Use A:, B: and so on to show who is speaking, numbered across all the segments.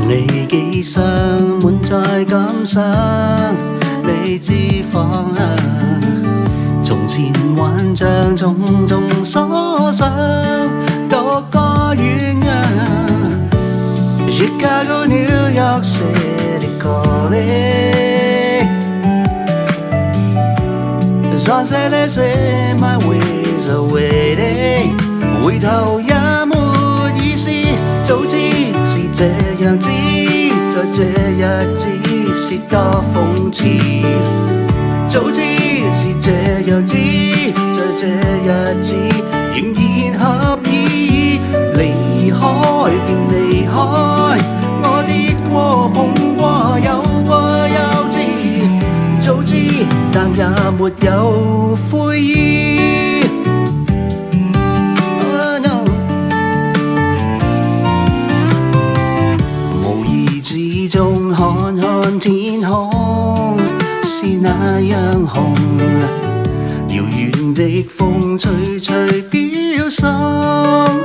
A: 你幾想滿載感傷，你知方向。從前幻象種種所想，各個遠洋。Chicago, New York City calling. Sunset and say my ways are waiting. 回頭也沒意思，早知是這樣子，在這日子是多諷刺。早知是這樣子，在這日子仍然合意。離開便離開，我跌過碰過有過幼稚，早知但也沒有悔意。無意之中看看天空是那樣紅，遙遠的風吹吹飄送，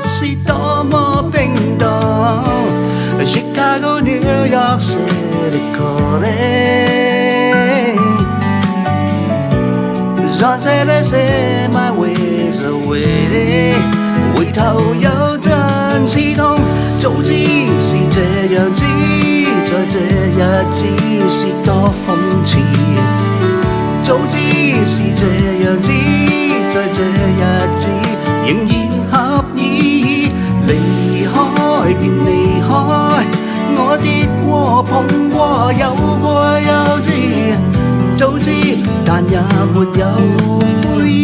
A: 是多麼冰凍。Chicago, New York City calling. Sunset and say my ways are waiting. 回頭有陣刺痛，早知是這樣子，在這日子是多諷刺。早知是這樣子，在這日子仍然合意。離開便離開，我跌過碰過有過幼稚，早知但也沒有悔意。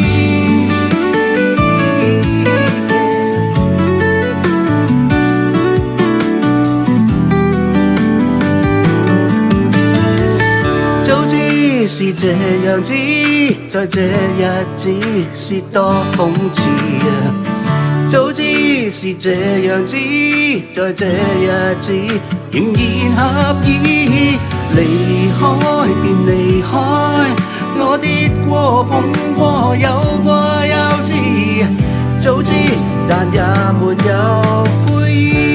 A: 早知是這樣子，在這日子是多諷刺。早知是這樣子，在這日子仍然合意。離開便離開，我跌過碰過有過幼稚，早知但也沒有悔意。